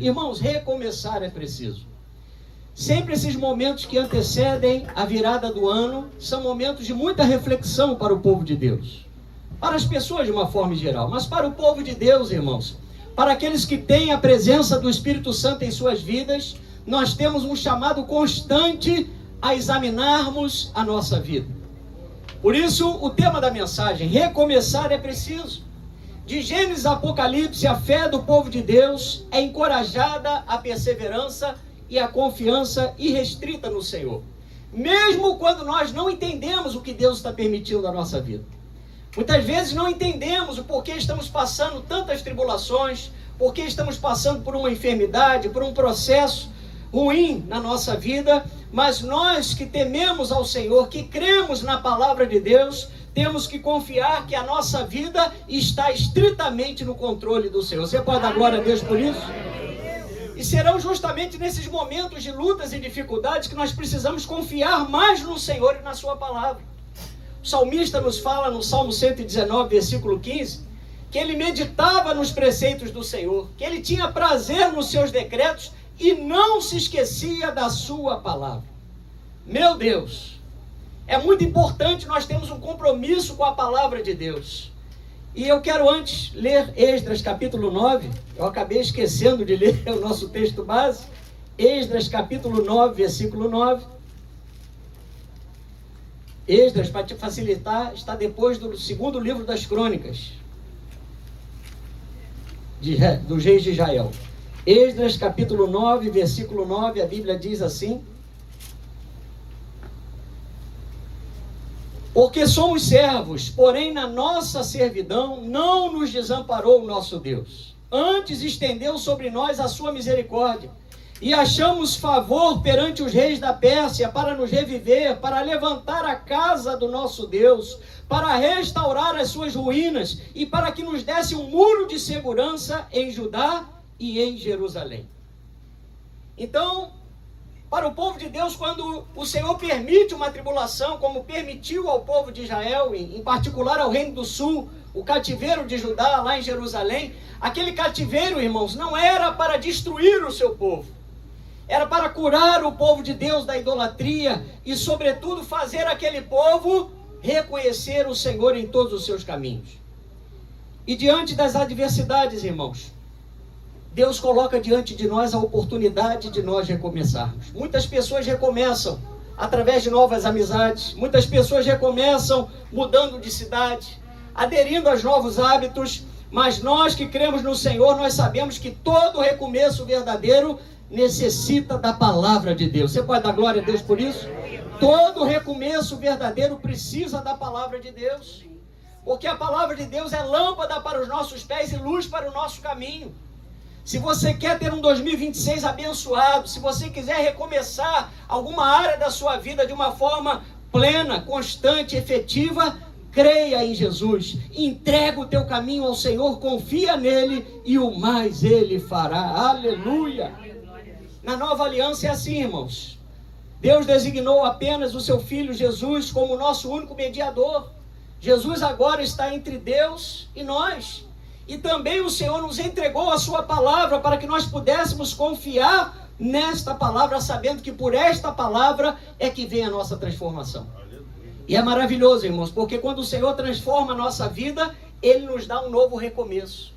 Irmãos, recomeçar é preciso. Sempre esses momentos que antecedem a virada do ano são momentos de muita reflexão para o povo de Deus. Para as pessoas de uma forma geral, mas para o povo de Deus, irmãos, para aqueles que têm a presença do Espírito Santo em suas vidas, nós temos um chamado constante a examinarmos a nossa vida. Por isso, o tema da mensagem, recomeçar é preciso. De Gênesis a Apocalipse, a fé do povo de Deus é encorajada a perseverança e a confiança irrestrita no Senhor. Mesmo quando nós não entendemos o que Deus está permitindo na nossa vida. Muitas vezes não entendemos o porquê estamos passando tantas tribulações, porquê estamos passando por uma enfermidade, por um processo ruim na nossa vida, mas nós que tememos ao Senhor, que cremos na palavra de Deus, temos que confiar que a nossa vida está estritamente no controle do Senhor. Você pode dar glória a Deus por isso? E serão justamente nesses momentos de lutas e dificuldades que nós precisamos confiar mais no Senhor e na sua palavra. O salmista nos fala no Salmo 119, versículo 15, que ele meditava nos preceitos do Senhor, que ele tinha prazer nos seus decretos e não se esquecia da sua palavra. Meu Deus, é muito importante nós termos um compromisso com a palavra de Deus. E eu quero antes ler Esdras capítulo 9, eu acabei esquecendo de ler o nosso texto base, Esdras capítulo 9, versículo 9. Esdras, para te facilitar, está depois do segundo livro das crônicas, dos reis de Israel. Esdras capítulo 9, versículo 9, a Bíblia diz assim: porque somos servos, porém na nossa servidão não nos desamparou o nosso Deus. Antes estendeu sobre nós a sua misericórdia. E achamos favor perante os reis da Pérsia para nos reviver, para levantar a casa do nosso Deus, para restaurar as suas ruínas e para que nos desse um muro de segurança em Judá e em Jerusalém. Então, para o povo de Deus, quando o Senhor permite uma tribulação, como permitiu ao povo de Israel, em particular ao Reino do Sul, o cativeiro de Judá, lá em Jerusalém, aquele cativeiro, irmãos, não era para destruir o seu povo, era para curar o povo de Deus da idolatria e, sobretudo, fazer aquele povo reconhecer o Senhor em todos os seus caminhos. E diante das adversidades, irmãos, Deus coloca diante de nós a oportunidade de nós recomeçarmos. Muitas pessoas recomeçam através de novas amizades, muitas pessoas recomeçam mudando de cidade, aderindo aos novos hábitos, mas nós que cremos no Senhor, nós sabemos que todo recomeço verdadeiro necessita da palavra de Deus. Você pode dar glória a Deus por isso? Todo recomeço verdadeiro precisa da palavra de Deus, porque a palavra de Deus é lâmpada para os nossos pés e luz para o nosso caminho. Se você quer ter um 2026 abençoado, se você quiser recomeçar alguma área da sua vida de uma forma plena, constante, efetiva, creia em Jesus, entrega o teu caminho ao Senhor, confia nele e o mais ele fará. Aleluia! Na nova aliança é assim, irmãos. Deus designou apenas o seu Filho Jesus como nosso único mediador. Jesus agora está entre Deus e nós. E também o Senhor nos entregou a sua palavra para que nós pudéssemos confiar nesta palavra, sabendo que por esta palavra é que vem a nossa transformação. E é maravilhoso, irmãos, porque quando o Senhor transforma a nossa vida, Ele nos dá um novo recomeço.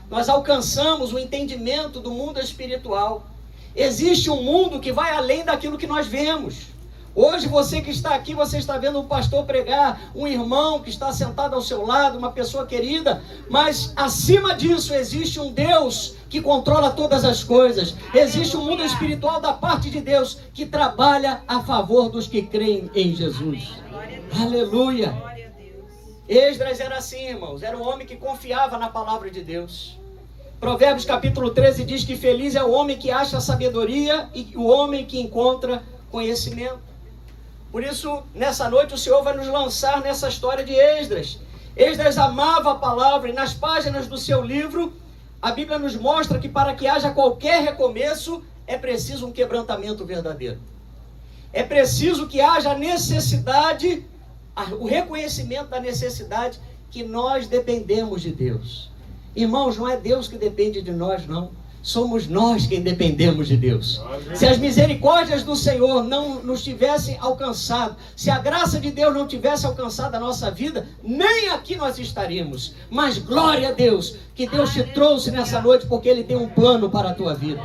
Nós alcançamos o entendimento do mundo espiritual. Existe um mundo que vai além daquilo que nós vemos. Hoje você que está aqui, você está vendo um pastor pregar, um irmão que está sentado ao seu lado, uma pessoa querida, mas acima disso existe um Deus que controla todas as coisas. Existe um mundo espiritual da parte de Deus que trabalha a favor dos que creem em Jesus. Aleluia! Esdras era assim, irmãos, era um homem que confiava na palavra de Deus. Provérbios capítulo 13 diz que feliz é o homem que acha sabedoria e o homem que encontra conhecimento. Por isso, nessa noite, o Senhor vai nos lançar nessa história de Esdras. Esdras amava a palavra e nas páginas do seu livro, a Bíblia nos mostra que para que haja qualquer recomeço, é preciso um quebrantamento verdadeiro. É preciso que haja necessidade, o reconhecimento da necessidade que nós dependemos de Deus. Irmãos, não é Deus que depende de nós, não. somos nós quem dependemos de Deus. Se as misericórdias do Senhor não nos tivessem alcançado, se a graça de Deus não tivesse alcançado a nossa vida, nem aqui nós estaríamos. Mas glória a Deus, que Deus te trouxe nessa noite, porque Ele tem um plano para a tua vida.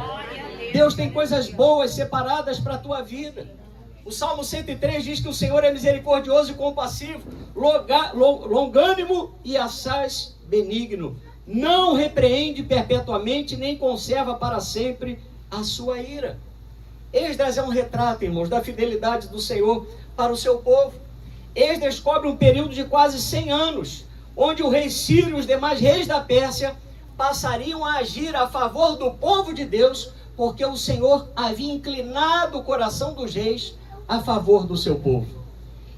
Deus tem coisas boas separadas para a tua vida. O Salmo 103 diz que o Senhor é misericordioso e compassivo, longânimo e assaz benigno. Não repreende perpetuamente, nem conserva para sempre a sua ira. Esdras é um retrato, irmãos, da fidelidade do Senhor para o seu povo. Esdras cobre um período de quase 100 anos, onde o rei Ciro e os demais reis da Pérsia passariam a agir a favor do povo de Deus, porque o Senhor havia inclinado o coração dos reis a favor do seu povo.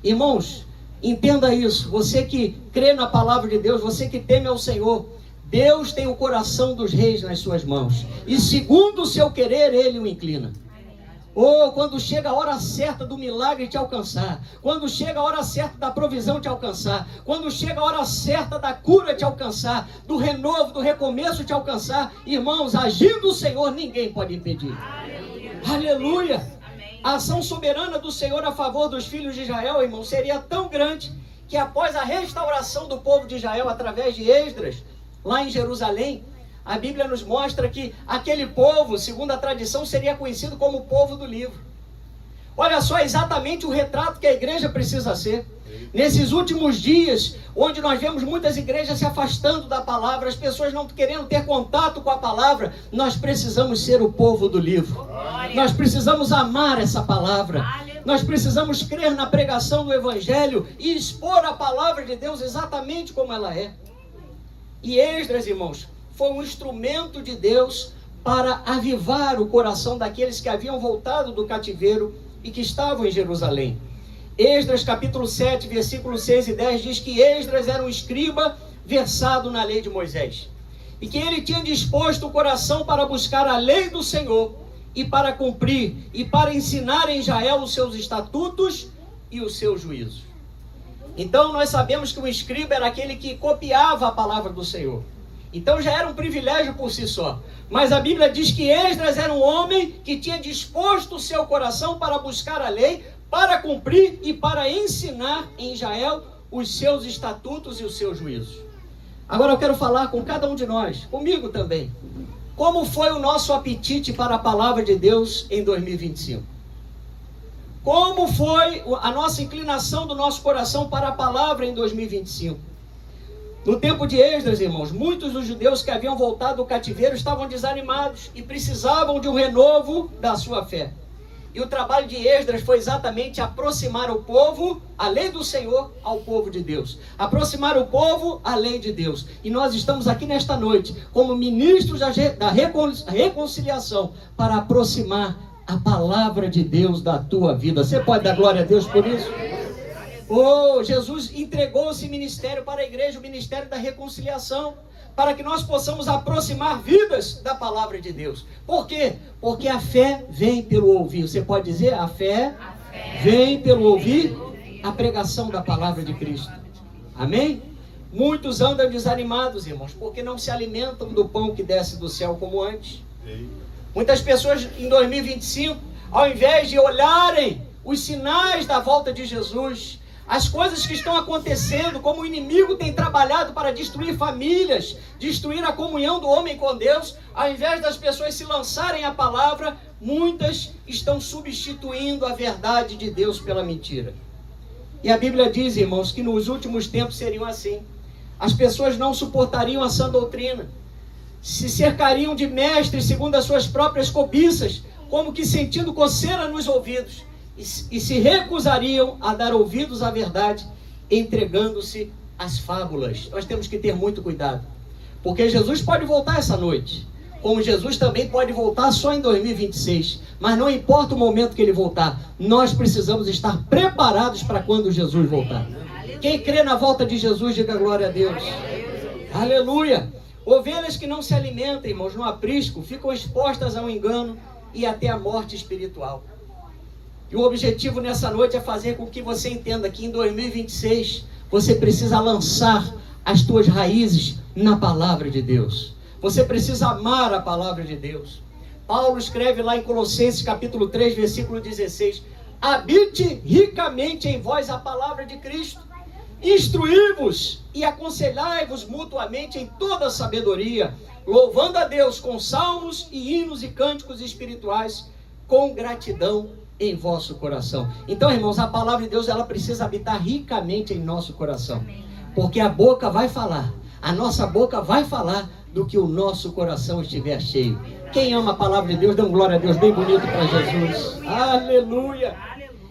Irmãos, entenda isso. Você que crê na palavra de Deus, você que teme ao Senhor, Deus tem o coração dos reis nas suas mãos, e segundo o seu querer, Ele o inclina. Quando chega a hora certa do milagre te alcançar, quando chega a hora certa da provisão te alcançar, quando chega a hora certa da cura te alcançar, do renovo, do recomeço te alcançar, irmãos, agindo o Senhor, ninguém pode impedir. Aleluia! A ação soberana do Senhor a favor dos filhos de Israel, irmão, seria tão grande que após a restauração do povo de Israel através de Esdras, lá em Jerusalém, a Bíblia nos mostra que aquele povo, segundo a tradição, seria conhecido como o povo do livro. Olha só exatamente o retrato que a igreja precisa ser. Nesses últimos dias, onde nós vemos muitas igrejas se afastando da palavra, as pessoas não querendo ter contato com a palavra, nós precisamos ser o povo do livro. Nós precisamos amar essa palavra. Nós precisamos crer na pregação do Evangelho e expor a palavra de Deus exatamente como ela é. E Esdras, irmãos, foi um instrumento de Deus para avivar o coração daqueles que haviam voltado do cativeiro e que estavam em Jerusalém. Esdras capítulo 7, versículos 6 e 10 diz que Esdras era um escriba versado na lei de Moisés, e que ele tinha disposto o coração para buscar a lei do Senhor e para cumprir e para ensinar em Israel os seus estatutos e os seus juízos. Então nós sabemos que o escriba era aquele que copiava a palavra do Senhor. Então já era um privilégio por si só. Mas a Bíblia diz que Esdras era um homem que tinha disposto o seu coração para buscar a lei, para cumprir e para ensinar em Israel os seus estatutos e os seus juízos. Agora eu quero falar com cada um de nós, comigo também. Como foi o nosso apetite para a palavra de Deus em 2025? Como foi a nossa inclinação do nosso coração para a palavra em 2025? No tempo de Esdras, irmãos, muitos dos judeus que haviam voltado do cativeiro estavam desanimados e precisavam de um renovo da sua fé. E o trabalho de Esdras foi exatamente aproximar o povo, a lei do Senhor, ao povo de Deus. Aproximar o povo à lei de Deus. E nós estamos aqui nesta noite como ministros da reconciliação para aproximar a palavra de Deus da tua vida. Você pode dar glória a Deus por isso? Jesus entregou esse ministério para a igreja, o ministério da reconciliação, para que nós possamos aproximar vidas da palavra de Deus. Por quê? Porque a fé vem pelo ouvir. Você pode dizer, a fé vem pelo ouvir a pregação da palavra de Cristo. Amém? Muitos andam desanimados, irmãos, porque não se alimentam do pão que desce do céu como antes. Muitas pessoas em 2025, ao invés de olharem os sinais da volta de Jesus, as coisas que estão acontecendo, como o inimigo tem trabalhado para destruir famílias, destruir a comunhão do homem com Deus, ao invés das pessoas se lançarem à palavra, muitas estão substituindo a verdade de Deus pela mentira. E a Bíblia diz, irmãos, que nos últimos tempos seriam assim. As pessoas não suportariam a sã doutrina, se cercariam de mestres segundo as suas próprias cobiças, como que sentindo coceira nos ouvidos, e se recusariam a dar ouvidos à verdade, entregando-se às fábulas. Nós temos que ter muito cuidado, porque Jesus pode voltar essa noite, como Jesus também pode voltar só em 2026, mas não importa o momento que ele voltar, nós precisamos estar preparados para quando Jesus voltar. Quem crê na volta de Jesus, diga glória a Deus. Aleluia! Ovelhas que não se alimentam, irmãos, no aprisco, ficam expostas ao engano e até à morte espiritual. E o objetivo nessa noite é fazer com que você entenda que em 2026 você precisa lançar as tuas raízes na palavra de Deus. Você precisa amar a palavra de Deus. Paulo escreve lá em Colossenses capítulo 3, versículo 16: habite ricamente em vós a palavra de Cristo, instruí-vos e aconselhai-vos mutuamente em toda sabedoria, louvando a Deus com salmos e hinos e cânticos espirituais, com gratidão em vosso coração. Então, irmãos, a palavra de Deus, ela precisa habitar ricamente em nosso coração, porque a boca vai falar, a nossa boca vai falar do que o nosso coração estiver cheio. Quem ama a palavra de Deus, dê um glória a Deus bem bonito para Jesus. Aleluia!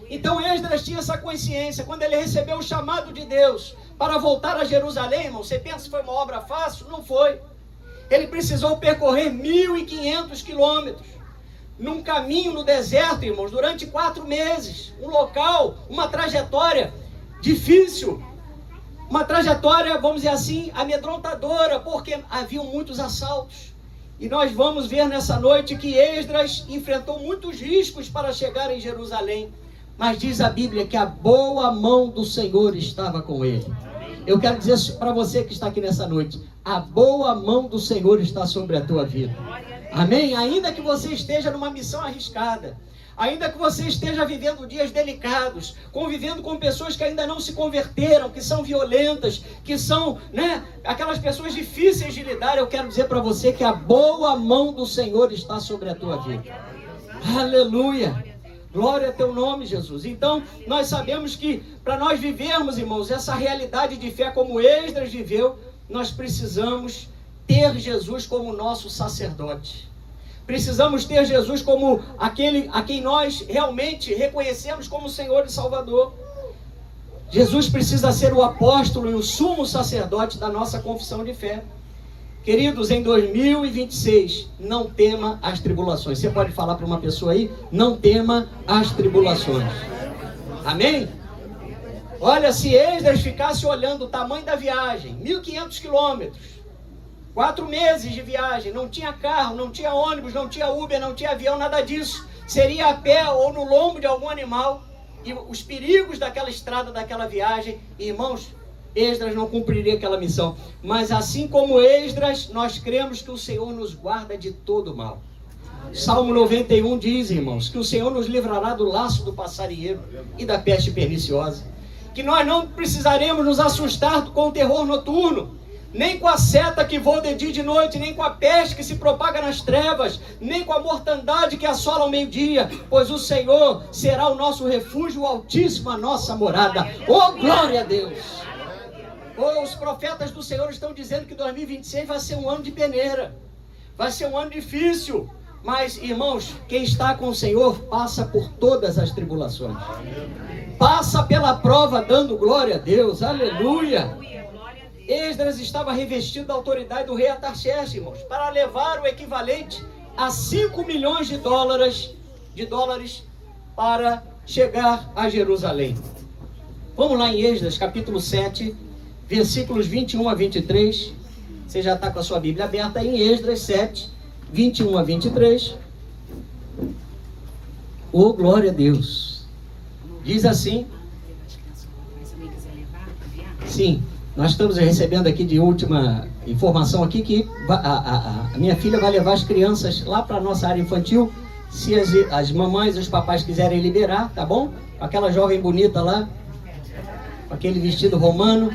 Então Esdras tinha essa consciência. Quando ele recebeu o chamado de Deus para voltar a Jerusalém, irmão, você pensa que foi uma obra fácil? Não foi. Ele precisou percorrer 1.500 quilômetros num caminho no deserto, irmãos, durante 4 meses. Um local, uma trajetória difícil, uma trajetória, vamos dizer assim, amedrontadora, porque haviam muitos assaltos. E nós vamos ver nessa noite que Esdras enfrentou muitos riscos para chegar em Jerusalém. Mas diz a Bíblia que a boa mão do Senhor estava com ele. Eu quero dizer para você que está aqui nessa noite: a boa mão do Senhor está sobre a tua vida. Amém? Ainda que você esteja numa missão arriscada, ainda que você esteja vivendo dias delicados, convivendo com pessoas que ainda não se converteram, que são violentas, que são, aquelas pessoas difíceis de lidar, eu quero dizer para você que a boa mão do Senhor está sobre a tua vida. Aleluia! Glória a teu nome, Jesus. Então, nós sabemos que para nós vivermos, irmãos, essa realidade de fé como Esdras viveu, nós precisamos ter Jesus como nosso sacerdote. Precisamos ter Jesus como aquele a quem nós realmente reconhecemos como Senhor e Salvador. Jesus precisa ser o apóstolo e o sumo sacerdote da nossa confissão de fé. Queridos, em 2026, não tema as tribulações. Você pode falar para uma pessoa aí: não tema as tribulações. Amém? Olha, se Esdras ficasse olhando o tamanho da viagem, 1.500 quilômetros, 4 meses de viagem, não tinha carro, não tinha ônibus, não tinha Uber, não tinha avião, nada disso. Seria a pé ou no lombo de algum animal. E os perigos daquela estrada, daquela viagem, irmãos, Esdras não cumpriria aquela missão. Mas assim como Esdras, nós cremos que o Senhor nos guarda de todo mal. Salmo 91 diz, irmãos, que o Senhor nos livrará do laço do passarinheiro e da peste perniciosa. Que nós não precisaremos nos assustar com o terror noturno, nem com a seta que voa de dia e de noite, nem com a peste que se propaga nas trevas, nem com a mortandade que assola ao meio-dia, pois o Senhor será o nosso refúgio, o Altíssimo a nossa morada. Oh, glória a Deus! Oh, os profetas do Senhor estão dizendo que 2026 vai ser um ano de peneira, vai ser um ano difícil. Mas, irmãos, quem está com o Senhor passa por todas as tribulações, passa pela prova dando glória a Deus. Aleluia! Esdras estava revestido da autoridade do rei Artaxerxes, irmãos, para levar o equivalente a 5 milhões de dólares para chegar a Jerusalém. Vamos lá em Esdras, capítulo 7, versículos 21 a 23. Você já está com a sua Bíblia aberta aí em Esdras 7, 21 a 23. Oh, glória a Deus! Diz assim. Sim. Nós estamos recebendo aqui de última informação aqui que a minha filha vai levar as crianças lá para a nossa área infantil, se as mamães e os papais quiserem liberar, tá bom? Aquela jovem bonita lá, com aquele vestido romano.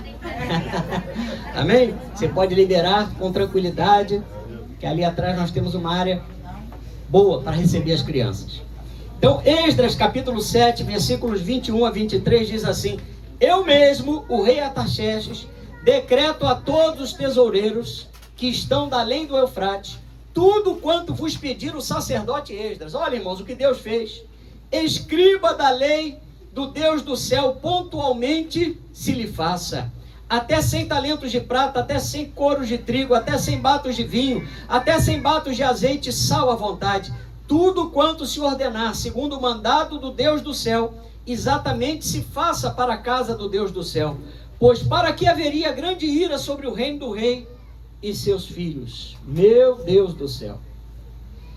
Amém? Você pode liberar com tranquilidade, que ali atrás nós temos uma área boa para receber as crianças. Então, Esdras capítulo 7, versículos 21 a 23 diz assim: eu mesmo, o rei Artaxerxes, decreto a todos os tesoureiros que estão da além do Eufrates, tudo quanto vos pedir o sacerdote Esdras. Olha, irmãos, o que Deus fez. Escriba da lei do Deus do céu, pontualmente se lhe faça. Até 100 talentos de prata, até 100 coros de trigo, até 100 batos de vinho, até 100 batos de azeite, sal à vontade. Tudo quanto se ordenar, segundo o mandado do Deus do céu, exatamente se faça para a casa do Deus do céu, pois para que haveria grande ira sobre o reino do rei e seus filhos. Meu Deus do céu!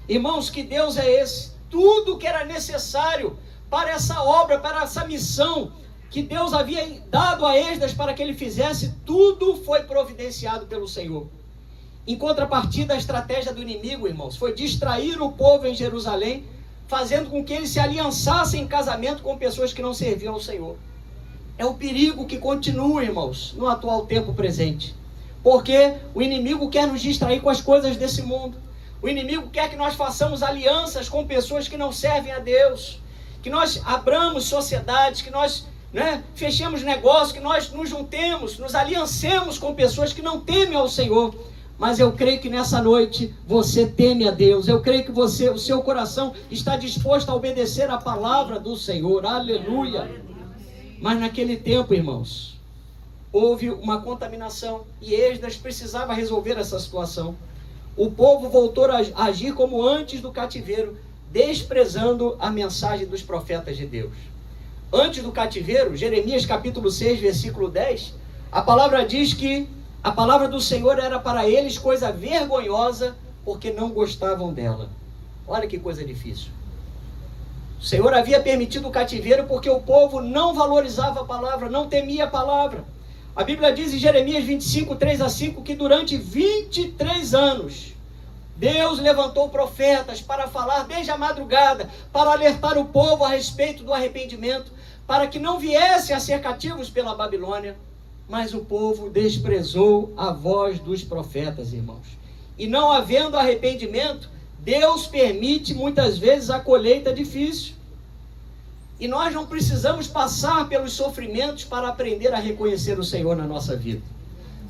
Irmãos, que Deus é esse? Tudo que era necessário para essa obra, para essa missão que Deus havia dado a Esdras para que ele fizesse, tudo foi providenciado pelo Senhor. Em contrapartida, a estratégia do inimigo, irmãos, foi distrair o povo em Jerusalém, fazendo com que eles se aliançassem em casamento com pessoas que não serviam ao Senhor. É o perigo que continua, irmãos, no atual tempo presente. Porque o inimigo quer nos distrair com as coisas desse mundo. O inimigo quer que nós façamos alianças com pessoas que não servem a Deus. Que nós abramos sociedades, que nós fechemos negócios, que nós nos juntemos, nos aliancemos com pessoas que não temem ao Senhor. Mas eu creio que nessa noite você teme a Deus. Eu creio que o seu coração está disposto a obedecer a palavra do Senhor. Aleluia. Mas naquele tempo, irmãos, houve uma contaminação e Esdras precisava resolver essa situação. O povo voltou a agir como antes do cativeiro, desprezando a mensagem dos profetas de Deus. Antes do cativeiro, Jeremias capítulo 6, versículo 10, a palavra diz que a palavra do Senhor era para eles coisa vergonhosa, porque não gostavam dela. Olha que coisa difícil. O Senhor havia permitido o cativeiro porque o povo não valorizava a palavra, não temia a palavra. A Bíblia diz em Jeremias 25, 3-5, que durante 23 anos, Deus levantou profetas para falar desde a madrugada, para alertar o povo a respeito do arrependimento, para que não viessem a ser cativos pela Babilônia. Mas o povo desprezou a voz dos profetas, irmãos. E não havendo arrependimento, Deus permite muitas vezes a colheita difícil. E nós não precisamos passar pelos sofrimentos para aprender a reconhecer o Senhor na nossa vida.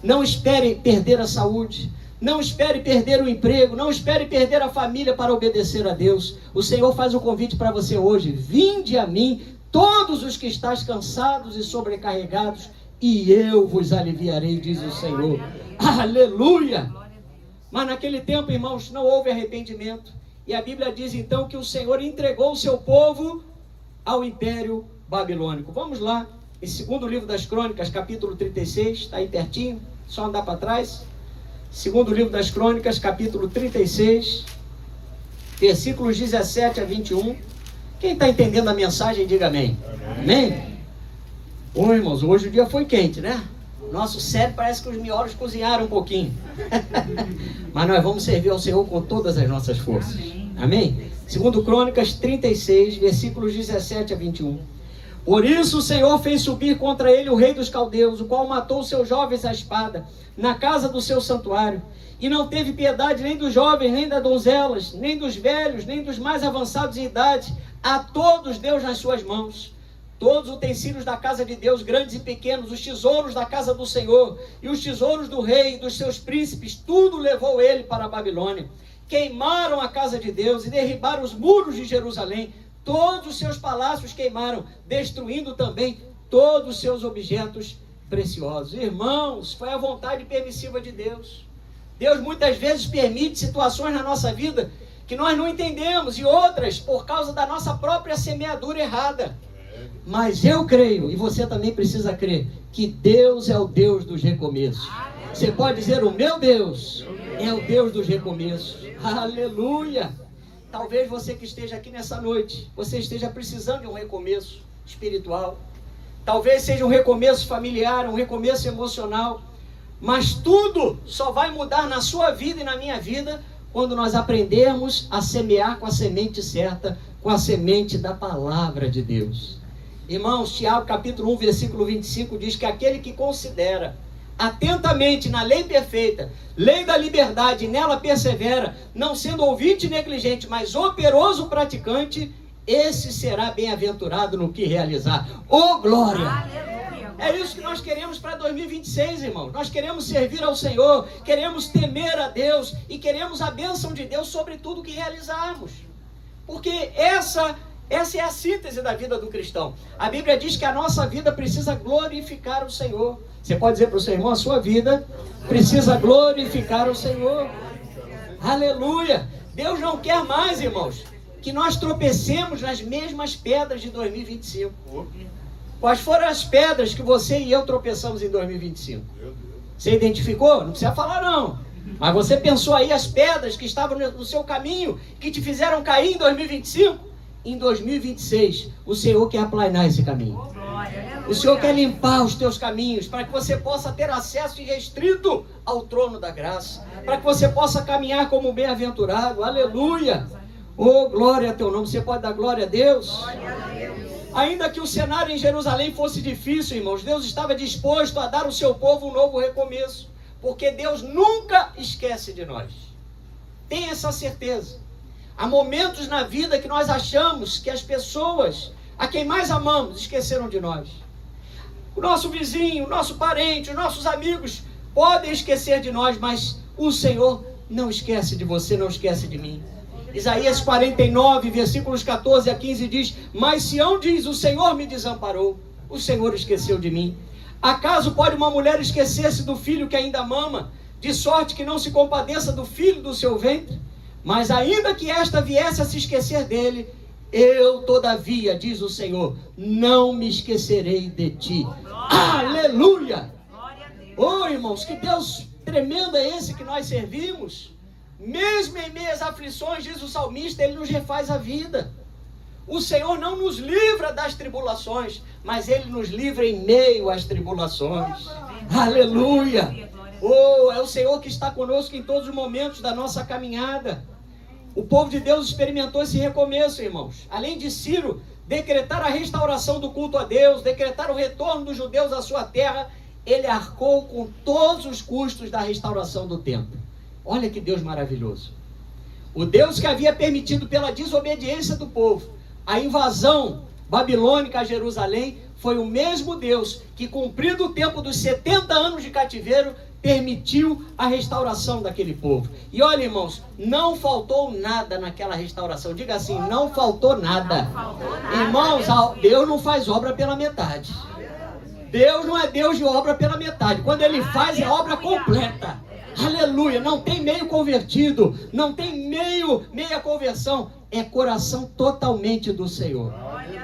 Não espere perder a saúde, não espere perder o emprego, não espere perder a família para obedecer a Deus. O Senhor faz o convite para você hoje: vinde a mim, todos os que estáis cansados e sobrecarregados, e eu vos aliviarei, diz o Senhor. Aleluia! Mas naquele tempo, irmãos, não houve arrependimento. E a Bíblia diz então que o Senhor entregou o seu povo ao Império Babilônico. Vamos lá, em 2º livro das Crônicas, capítulo 36, está aí pertinho, só andar para trás. 2º livro das Crônicas, capítulo 36, versículos 17 a 21. Quem está entendendo a mensagem, diga amém. Amém? Ô, irmãos, hoje o dia foi quente, né? Nosso cérebro parece que os miolos cozinharam um pouquinho. Mas nós vamos servir ao Senhor com todas as nossas forças. Amém? 2 Crônicas 36, versículos 17 a 21. Por isso o Senhor fez subir contra ele o rei dos caldeus, o qual matou seus jovens à espada, na casa do seu santuário. E não teve piedade nem dos jovens, nem das donzelas, nem dos velhos, nem dos mais avançados em idade. A todos deu nas suas mãos. Todos os utensílios da casa de Deus, grandes e pequenos, os tesouros da casa do Senhor, e os tesouros do rei e dos seus príncipes, tudo levou ele para a Babilônia. Queimaram a casa de Deus e derribaram os muros de Jerusalém. Todos os seus palácios queimaram, destruindo também todos os seus objetos preciosos. Irmãos, foi a vontade permissiva de Deus. Deus muitas vezes permite situações na nossa vida que nós não entendemos, e outras por causa da nossa própria semeadura errada. Mas eu creio, e você também precisa crer, que Deus é o Deus dos recomeços. Você pode dizer: o meu Deus é o Deus dos recomeços. Aleluia! Talvez você que esteja aqui nessa noite, você esteja precisando de um recomeço espiritual. Talvez seja um recomeço familiar, um recomeço emocional. Mas tudo só vai mudar na sua vida e na minha vida quando nós aprendermos a semear com a semente certa, com a semente da palavra de Deus. Irmãos, Tiago capítulo 1, versículo 25 diz que aquele que considera atentamente na lei perfeita, lei da liberdade, e nela persevera, não sendo ouvinte negligente, mas operoso praticante, esse será bem-aventurado no que realizar. Oh, glória! Aleluia! É isso que nós queremos para 2026, irmãos. Nós queremos servir ao Senhor, queremos temer a Deus e queremos a bênção de Deus sobre tudo que realizarmos. Porque essa é a síntese da vida do cristão. A Bíblia diz que a nossa vida precisa glorificar o Senhor. Você pode dizer para o seu irmão: a sua vida precisa glorificar o Senhor. Aleluia! Deus não quer mais, irmãos, que nós tropecemos nas mesmas pedras de 2025. Quais foram as pedras que você e eu tropeçamos em 2025? Você identificou? Não precisa falar não. Mas você pensou aí as pedras que estavam no seu caminho, que te fizeram cair em 2025? Em 2026, o Senhor quer aplanar esse caminho. O Senhor quer limpar os teus caminhos, para que você possa ter acesso irrestrito ao trono da graça, para que você possa caminhar como bem-aventurado. Aleluia! Oh, glória a teu nome. Você pode dar glória a Deus? Ainda que o cenário em Jerusalém fosse difícil, irmãos, Deus estava disposto a dar ao seu povo um novo recomeço, porque Deus nunca esquece de nós. Tenha essa certeza. Há momentos na vida que nós achamos que as pessoas a quem mais amamos esqueceram de nós. O nosso vizinho, o nosso parente, os nossos amigos podem esquecer de nós, mas o Senhor não esquece de você, não esquece de mim. Isaías 49, versículos 14 a 15 diz: mas Sião diz, o Senhor me desamparou, o Senhor esqueceu de mim. Acaso pode uma mulher esquecer-se do filho que ainda mama, de sorte que não se compadeça do filho do seu ventre? Mas ainda que esta viesse a se esquecer dele, eu todavia, diz o Senhor, não me esquecerei de ti. Aleluia! Oh, irmãos, que Deus tremendo é esse que nós servimos. Mesmo em meio às aflições, diz o salmista, Ele nos refaz a vida. O Senhor não nos livra das tribulações, mas Ele nos livra em meio às tribulações. Aleluia! Oh, é o Senhor que está conosco em todos os momentos da nossa caminhada. O povo de Deus experimentou esse recomeço, irmãos. Além de Ciro decretar a restauração do culto a Deus, decretar o retorno dos judeus à sua terra, ele arcou com todos os custos da restauração do templo. Olha que Deus maravilhoso. O Deus que havia permitido pela desobediência do povo a invasão babilônica a Jerusalém, foi o mesmo Deus que, cumprido o tempo dos 70 anos de cativeiro, permitiu a restauração daquele povo. E olha, irmãos, não faltou nada naquela restauração. Diga assim, não faltou nada. Não faltou nada. Irmãos, Deus não faz obra pela metade. Deus não é Deus de obra pela metade. Quando Ele faz, é obra completa. Aleluia, não tem meio convertido, não tem meia conversão, é coração totalmente do Senhor,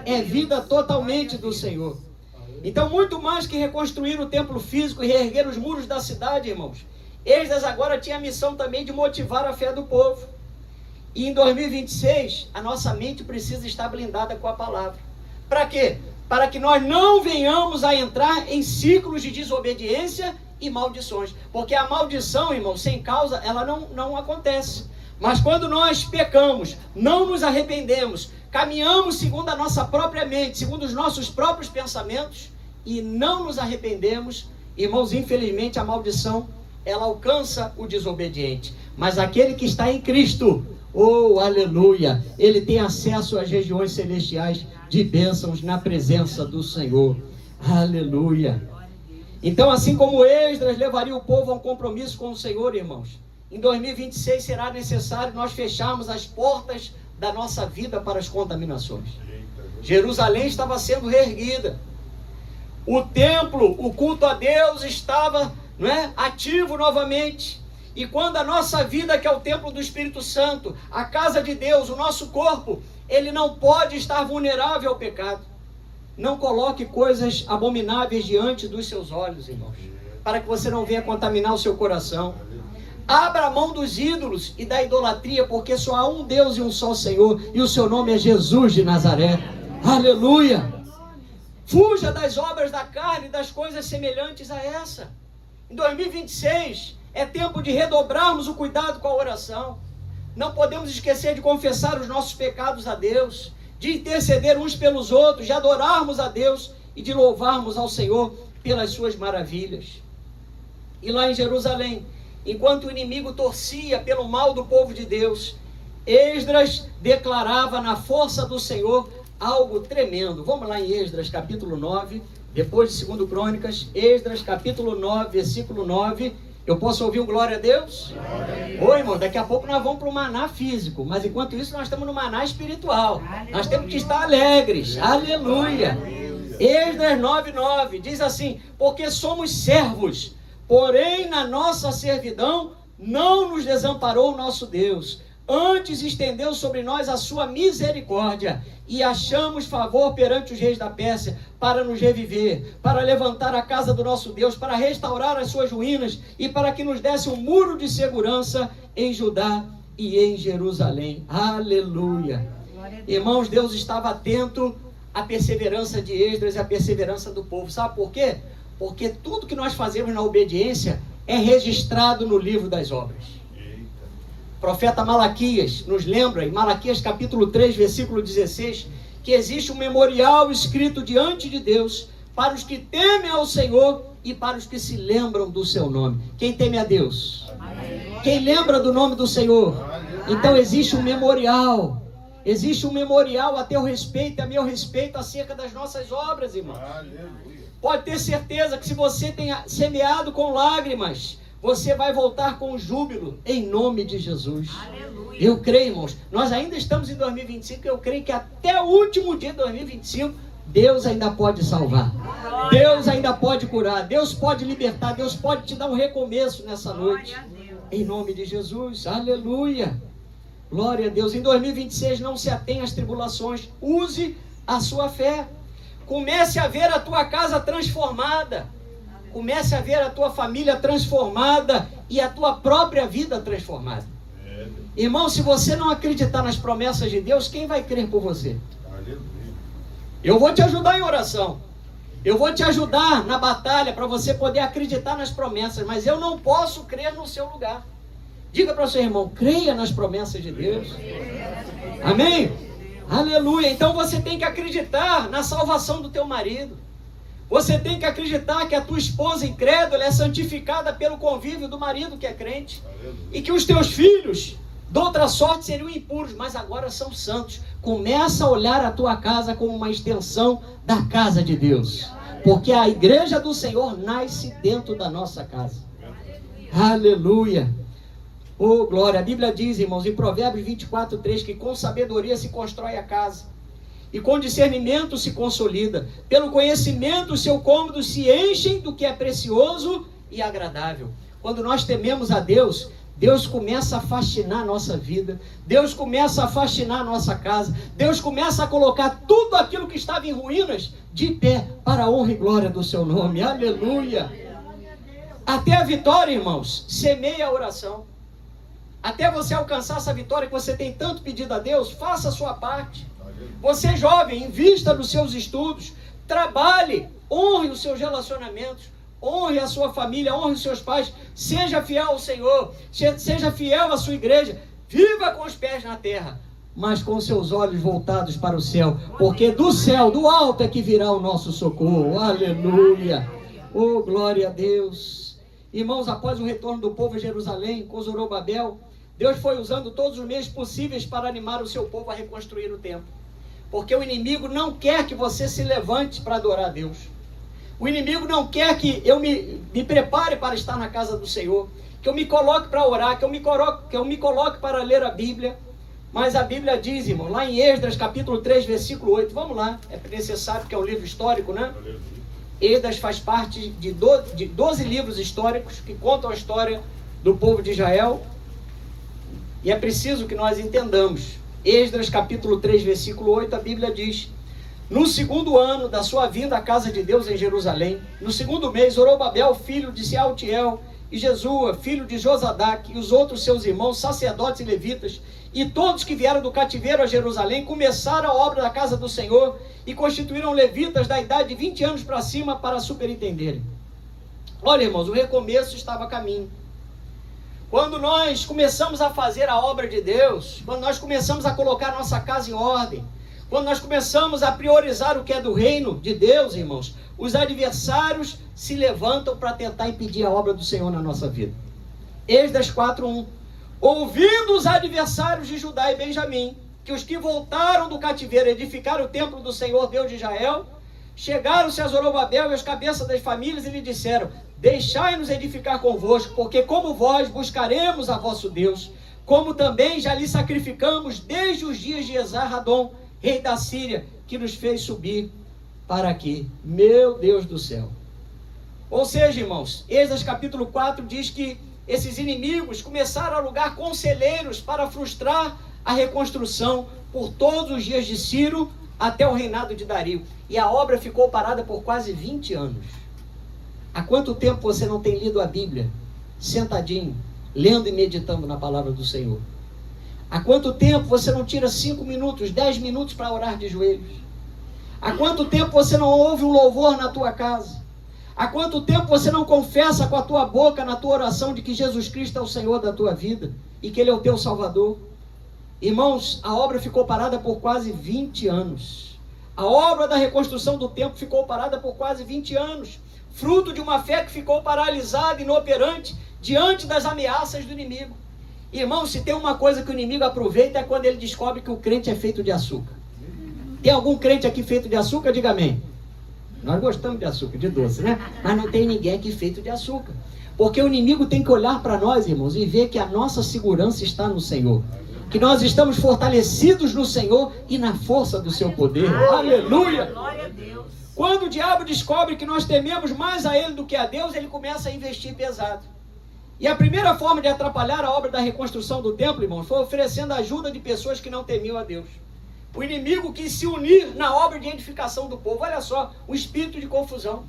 é vida totalmente do Senhor. Então, muito mais que reconstruir o templo físico e reerguer os muros da cidade, irmãos, Esdras agora tinha a missão também de motivar a fé do povo. E em 2026, a nossa mente precisa estar blindada com a palavra. Para quê? Para que nós não venhamos a entrar em ciclos de desobediência e maldições, porque a maldição, irmão, sem causa, ela não acontece. Mas quando nós pecamos, não nos arrependemos, caminhamos segundo a nossa própria mente, segundo os nossos próprios pensamentos, e não nos arrependemos, irmãos, infelizmente a maldição, ela alcança o desobediente. Mas aquele que está em Cristo, oh, aleluia, ele tem acesso às regiões celestiais de bênçãos na presença do Senhor. Aleluia. Então, assim como Esdras levaria o povo a um compromisso com o Senhor, irmãos, em 2026 será necessário nós fecharmos as portas da nossa vida para as contaminações. Jerusalém estava sendo reerguida. O templo, o culto a Deus estava, ativo novamente. E quando a nossa vida, que é o templo do Espírito Santo, a casa de Deus, o nosso corpo, ele não pode estar vulnerável ao pecado. Não coloque coisas abomináveis diante dos seus olhos, irmãos, para que você não venha contaminar o seu coração. Abra a mão dos ídolos e da idolatria, porque só há um Deus e um só Senhor, e o seu nome é Jesus de Nazaré. Aleluia! Fuja das obras da carne e das coisas semelhantes a essa. Em 2026 é tempo de redobrarmos o cuidado com a oração. Não podemos esquecer de confessar os nossos pecados a Deus, de interceder uns pelos outros, de adorarmos a Deus e de louvarmos ao Senhor pelas suas maravilhas. E lá em Jerusalém, enquanto o inimigo torcia pelo mal do povo de Deus, Esdras declarava na força do Senhor algo tremendo. Vamos lá em Esdras capítulo 9, depois de 2 Crônicas, Esdras capítulo 9, versículo 9. Eu posso ouvir um glória a Deus? Oi, irmão, daqui a pouco nós vamos para o maná físico, mas enquanto isso nós estamos no maná espiritual. Nós temos que estar alegres. Aleluia. Esdras 9:9 diz assim: porque somos servos, porém na nossa servidão não nos desamparou o nosso Deus, antes estendeu sobre nós a sua misericórdia, e achamos favor perante os reis da Pérsia, para nos reviver, para levantar a casa do nosso Deus, para restaurar as suas ruínas, e para que nos desse um muro de segurança em Judá e em Jerusalém. Aleluia. Irmãos, Deus estava atento a perseverança de Esdras e a perseverança do povo. Sabe por quê? Porque tudo que nós fazemos na obediência é registrado no livro das obras. O profeta Malaquias nos lembra, em Malaquias capítulo 3, versículo 16, que existe um memorial escrito diante de Deus para os que temem ao Senhor e para os que se lembram do seu nome. Quem teme a Deus? Quem lembra do nome do Senhor? Então existe um memorial. Existe um memorial a teu respeito e a meu respeito acerca das nossas obras, irmãos. Pode ter certeza que se você tem semeado com lágrimas, você vai voltar com júbilo, em nome de Jesus. Aleluia. Eu creio, irmãos, nós ainda estamos em 2025, eu creio que até o último dia de 2025, Deus ainda pode salvar. Deus ainda pode curar, Deus pode libertar, Deus pode te dar um recomeço nessa noite. Em nome de Jesus, aleluia. Glória a Deus. Em 2026 não se atenha às tribulações, use a sua fé. Comece a ver a tua casa transformada. Comece a ver a tua família transformada e a tua própria vida transformada. Irmão, se você não acreditar nas promessas de Deus, quem vai crer por você? Eu vou te ajudar em oração. Eu vou te ajudar na batalha para você poder acreditar nas promessas, mas eu não posso crer no seu lugar. Diga para o seu irmão, creia nas promessas de Deus. Amém? Aleluia. Então você tem que acreditar na salvação do teu marido. Você tem que acreditar que a tua esposa incrédula é santificada pelo convívio do marido que é crente. E que os teus filhos, de outra sorte, seriam impuros, mas agora são santos. Começa a olhar a tua casa como uma extensão da casa de Deus. Porque a igreja do Senhor nasce dentro da nossa casa. Aleluia. Oh, glória. A Bíblia diz, irmãos, em Provérbios 24, 3, que com sabedoria se constrói a casa, e com discernimento se consolida. Pelo conhecimento, os seus cômodos se enchem do que é precioso e agradável. Quando nós tememos a Deus, Deus começa a fascinar a nossa vida, Deus começa a fascinar a nossa casa, Deus começa a colocar tudo aquilo que estava em ruínas de pé para a honra e glória do seu nome. Aleluia. Até a vitória, irmãos, semeia a oração. Até você alcançar essa vitória que você tem tanto pedido a Deus, faça a sua parte. Você jovem, invista nos seus estudos, trabalhe, honre os seus relacionamentos, honre a sua família, honre os seus pais, seja fiel ao Senhor, seja fiel à sua igreja, viva com os pés na terra, mas com seus olhos voltados para o céu, porque do céu, do alto é que virá o nosso socorro. Aleluia. Oh, glória a Deus. Irmãos, após o retorno do povo a Jerusalém, com Zorobabel, Deus foi usando todos os meios possíveis para animar o seu povo a reconstruir o templo. Porque o inimigo não quer que você se levante para adorar a Deus. O inimigo não quer que eu me prepare para estar na casa do Senhor, que eu me coloque para orar, que eu me coloque para ler a Bíblia. Mas a Bíblia diz, irmão, lá em Esdras capítulo 3, versículo 8, vamos lá, é necessário porque é um livro histórico, né? Esdras faz parte de 12 livros históricos que contam a história do povo de Israel. E é preciso que nós entendamos. Esdras capítulo 3, versículo 8, a Bíblia diz: no segundo ano da sua vinda à casa de Deus em Jerusalém, no segundo mês, Zorobabel, filho de Sealtiel, e Jesua, filho de Josadac, e os outros seus irmãos, sacerdotes e levitas, e todos que vieram do cativeiro a Jerusalém, começaram a obra da casa do Senhor, e constituíram levitas da idade de 20 anos para cima para superintenderem. Olha, irmãos, o recomeço estava a caminho. Quando nós começamos a fazer a obra de Deus, quando nós começamos a colocar nossa casa em ordem, quando nós começamos a priorizar o que é do reino de Deus, irmãos, os adversários se levantam para tentar impedir a obra do Senhor na nossa vida. Esdras 4:1. Ouvindo os adversários de Judá e Benjamim, que os que voltaram do cativeiro edificaram o templo do Senhor Deus de Israel, chegaram-se a Zorobabel e as cabeças das famílias e lhe disseram: deixai-nos edificar convosco, porque como vós buscaremos a vosso Deus, como também já lhe sacrificamos desde os dias de Esar-Hadom, rei da Síria, que nos fez subir para aqui. Meu Deus do céu. Ou seja, irmãos, Esdras capítulo 4 diz que esses inimigos começaram a alugar conselheiros para frustrar a reconstrução por todos os dias de Ciro até o reinado de Dario. E a obra ficou parada por quase 20 anos. Há quanto tempo você não tem lido a Bíblia, sentadinho, lendo e meditando na palavra do Senhor? Há quanto tempo você não tira 5 minutos, 10 minutos para orar de joelhos? Há quanto tempo você não ouve um louvor na tua casa? Há quanto tempo você não confessa com a tua boca, na tua oração, de que Jesus Cristo é o Senhor da tua vida e que Ele é o teu Salvador? Irmãos, a obra ficou parada por quase 20 anos. A obra da reconstrução do templo ficou parada por quase 20 anos, fruto de uma fé que ficou paralisada, inoperante, diante das ameaças do inimigo. Irmãos, se tem uma coisa que o inimigo aproveita é quando ele descobre que o crente é feito de açúcar. Tem algum crente aqui feito de açúcar? Diga amém. Nós gostamos de açúcar, de doce, né? Mas não tem ninguém aqui feito de açúcar. Porque o inimigo tem que olhar para nós, irmãos, e ver que a nossa segurança está no Senhor. Que nós estamos fortalecidos no Senhor e na força do seu poder. Aleluia! Quando o diabo descobre que nós tememos mais a ele do que a Deus, ele começa a investir pesado. E a primeira forma de atrapalhar a obra da reconstrução do templo, irmãos, foi oferecendo ajuda de pessoas que não temiam a Deus. O inimigo quis se unir na obra de edificação do povo. Olha só, o espírito de confusão.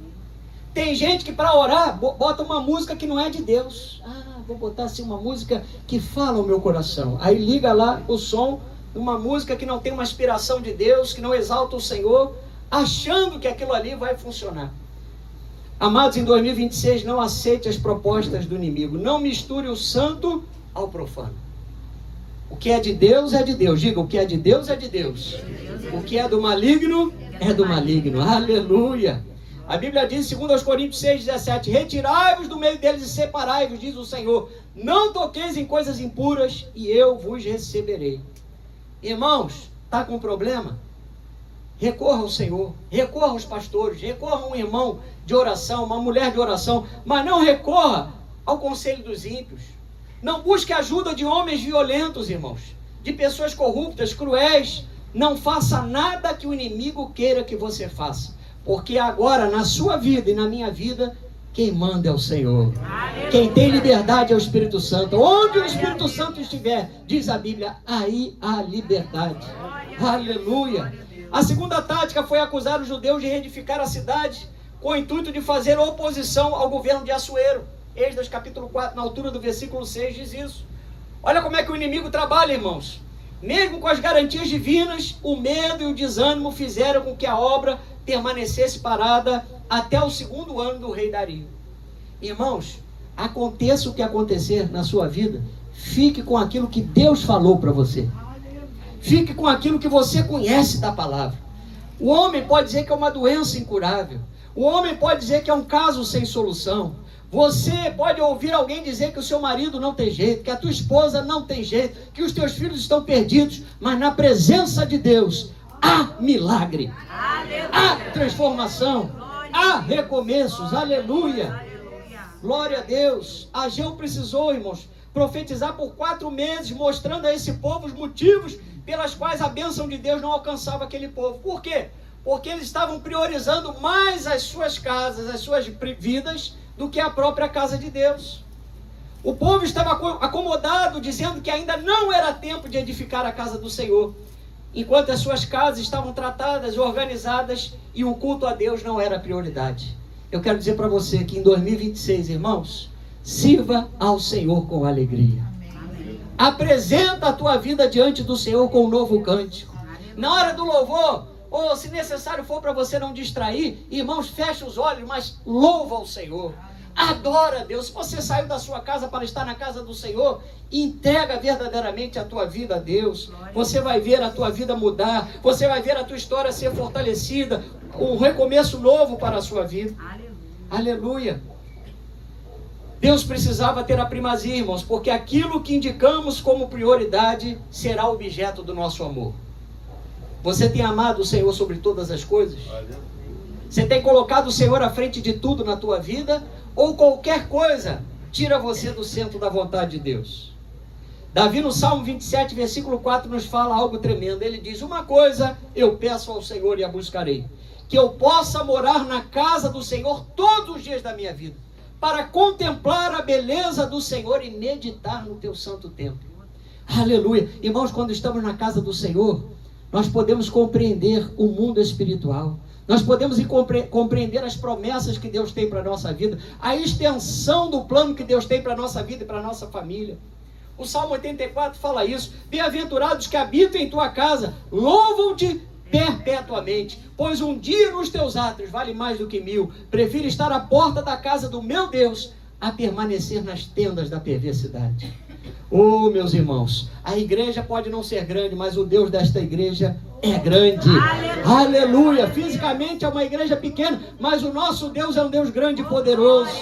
Tem gente que para orar, bota uma música que não é de Deus. Vou botar assim uma música que fala o meu coração. Aí liga lá o som, uma música que não tem uma inspiração de Deus, que não exalta o Senhor, achando que aquilo ali vai funcionar. Amados, em 2026, não aceite as propostas do inimigo. Não misture o santo ao profano. O que é de Deus é de Deus. Diga, o que é de Deus é de Deus. O que é do maligno é do maligno. Aleluia. A Bíblia diz, segundo aos Coríntios 6,17, retirai-vos do meio deles e separai-vos, diz o Senhor. Não toqueis em coisas impuras e eu vos receberei. Irmãos, está com problema? Recorra ao Senhor, recorra aos pastores, recorra a um irmão de oração, uma mulher de oração, mas não recorra ao conselho dos ímpios. Não busque ajuda de homens violentos, irmãos, de pessoas corruptas, cruéis. Não faça nada que o inimigo queira que você faça, porque agora na sua vida e na minha vida, quem manda é o Senhor. Aleluia. Quem tem liberdade é o Espírito Santo. Onde o Espírito Santo estiver, diz a Bíblia, aí há liberdade. Aleluia. A segunda tática foi acusar os judeus de reedificar a cidade com o intuito de fazer oposição ao governo de Assuero. Êxodo capítulo 4, na altura do versículo 6, diz isso. Olha como é que o inimigo trabalha, irmãos. Mesmo com as garantias divinas, o medo e o desânimo fizeram com que a obra permanecesse parada até o 2º ano do rei Dario. Irmãos, aconteça o que acontecer na sua vida, fique com aquilo que Deus falou para você. Fique com aquilo que você conhece da palavra. O homem pode dizer que é uma doença incurável. O homem pode dizer que é um caso sem solução. Você pode ouvir alguém dizer que o seu marido não tem jeito, que a tua esposa não tem jeito, que os teus filhos estão perdidos, mas na presença de Deus há milagre, há transformação, há recomeços. Aleluia. Glória a Deus. Ageu precisou, irmãos, profetizar por 4 meses, mostrando a esse povo os motivos pelas quais a bênção de Deus não alcançava aquele povo. Por quê? Porque eles estavam priorizando mais as suas casas, as suas vidas, do que a própria casa de Deus. O povo estava acomodado, dizendo que ainda não era tempo de edificar a casa do Senhor, enquanto as suas casas estavam tratadas, organizadas, e o culto a Deus não era prioridade. Eu quero dizer para você que em 2026, irmãos, sirva ao Senhor com alegria. Amém. Apresenta a tua vida diante do Senhor com um novo cântico. Na hora do louvor, ou se necessário for para você não distrair, irmãos, fecha os olhos, mas louva ao Senhor. Adora a Deus. Se você saiu da sua casa para estar na casa do Senhor, entrega verdadeiramente a tua vida a Deus. Você vai ver a tua vida mudar. Você vai ver a tua história ser fortalecida. Um recomeço novo para a sua vida. Aleluia. Deus precisava ter a primazia, irmãos, porque aquilo que indicamos como prioridade será objeto do nosso amor. Você tem amado o Senhor sobre todas as coisas? Você tem colocado o Senhor à frente de tudo na tua vida? Ou qualquer coisa tira você do centro da vontade de Deus? Davi no Salmo 27, versículo 4 nos fala algo tremendo. Ele diz, uma coisa eu peço ao Senhor e a buscarei, que eu possa morar na casa do Senhor todos os dias da minha vida, para contemplar a beleza do Senhor e meditar no teu santo templo. Aleluia. Irmãos, quando estamos na casa do Senhor, nós podemos compreender o mundo espiritual. Nós podemos compreender as promessas que Deus tem para a nossa vida, a extensão do plano que Deus tem para a nossa vida e para a nossa família. O Salmo 84 fala isso. Bem-aventurados que habitam em tua casa, louvam-te perpetuamente. Pois um dia nos teus átrios vale mais do que 1000. Prefiro estar à porta da casa do meu Deus a permanecer nas tendas da perversidade. Oh, meus irmãos, a igreja pode não ser grande, mas o Deus desta igreja é grande. Aleluia! Aleluia. Fisicamente é uma igreja pequena, mas o nosso Deus é um Deus grande e poderoso.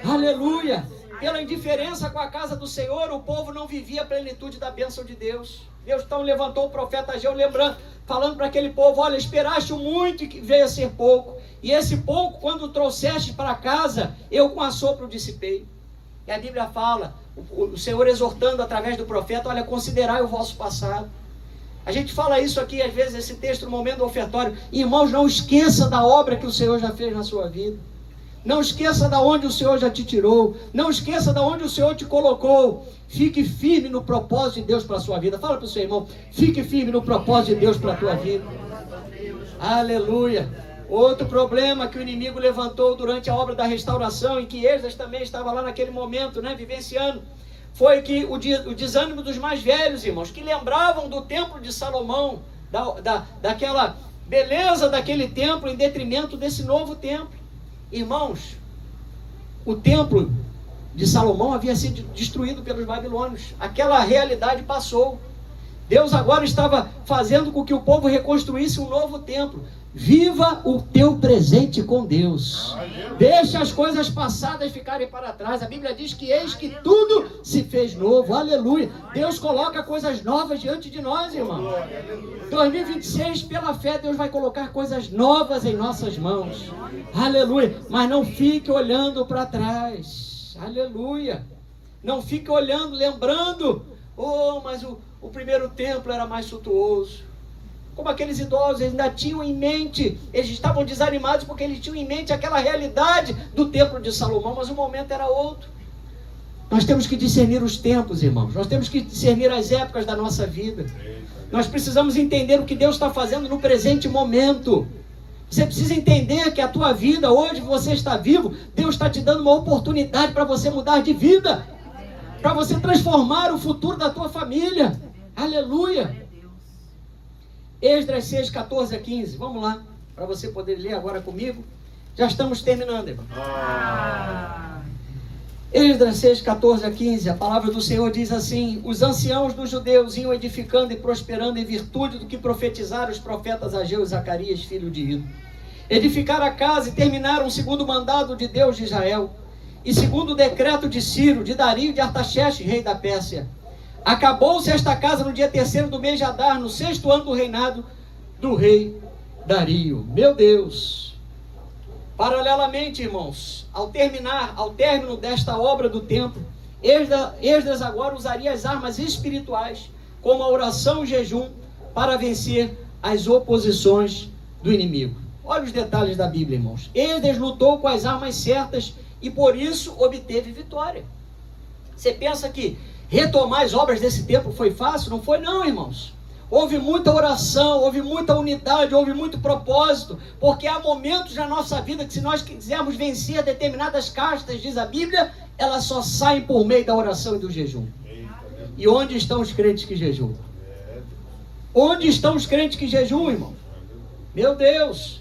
Aleluia! Pela indiferença com a casa do Senhor, o povo não vivia a plenitude da bênção de Deus. Deus então levantou o profeta Ageu, lembrando, falando para aquele povo: olha, esperaste muito e que veio a ser pouco. E esse pouco, quando trouxeste para casa, eu com assopro dissipei. E a Bíblia fala, o Senhor exortando através do profeta: olha, considerai o vosso passado. A gente fala isso aqui, às vezes, esse texto no momento do ofertório. Irmãos, não esqueça da obra que o Senhor já fez na sua vida. Não esqueça de onde o Senhor já te tirou. Não esqueça de onde o Senhor te colocou. Fique firme no propósito de Deus para a sua vida. Fala para o seu irmão: fique firme no propósito de Deus para a tua vida. Aleluia. Outro problema que o inimigo levantou durante a obra da restauração, em que Esdras também estava lá naquele momento, vivenciando, foi que o desânimo dos mais velhos, irmãos, que lembravam do templo de Salomão, daquela beleza daquele templo em detrimento desse novo templo. Irmãos, o templo de Salomão havia sido destruído pelos babilônios. Aquela realidade passou. Deus agora estava fazendo com que o povo reconstruísse um novo templo. Viva o teu presente com Deus. Deixa as coisas passadas ficarem para trás. A Bíblia diz que eis que tudo se fez novo. Aleluia. Deus coloca coisas novas diante de nós, irmão. 2026, pela fé, Deus vai colocar coisas novas em nossas mãos. Aleluia. Mas não fique olhando para trás. Aleluia. Não fique olhando, lembrando: oh, mas o primeiro templo era mais suntuoso. Como aqueles idosos, eles ainda tinham em mente, eles estavam desanimados porque eles tinham em mente aquela realidade do templo de Salomão, mas o momento era outro. Nós temos que discernir os tempos, irmãos. Nós temos que discernir as épocas da nossa vida. Nós precisamos entender o que Deus está fazendo no presente momento. Você precisa entender que a tua vida, hoje você está vivo, Deus está te dando uma oportunidade para você mudar de vida, para você transformar o futuro da tua família. Aleluia. Esdras 6, 14 a 15. Vamos lá, para você poder ler agora comigo. Já estamos terminando, irmão. Esdras 6, 14 a 15. A palavra do Senhor diz assim: os anciãos dos judeus iam edificando e prosperando em virtude do que profetizaram os profetas Ageu e Zacarias, filho de Ido. Edificaram a casa e terminaram segundo o mandado de Deus de Israel, e segundo o decreto de Ciro, de Dario e de Artaxerxes, rei da Pérsia. Acabou-se esta casa no dia 3º do mês de Adar, no 6º ano do reinado do rei Dario. Meu Deus! Paralelamente, irmãos, ao término desta obra do templo, Esdras agora usaria as armas espirituais, como a oração e o jejum, para vencer as oposições do inimigo. Olha os detalhes da Bíblia, irmãos. Esdras lutou com as armas certas e por isso obteve vitória. Você pensa que retomar as obras desse templo foi fácil? Não foi não, irmãos. Houve muita oração, houve muita unidade, houve muito propósito, porque há momentos na nossa vida que, se nós quisermos vencer determinadas castas, diz a Bíblia, elas só saem por meio da oração e do jejum. E onde estão os crentes que jejuam? Onde estão os crentes que jejuam, irmão? Meu Deus!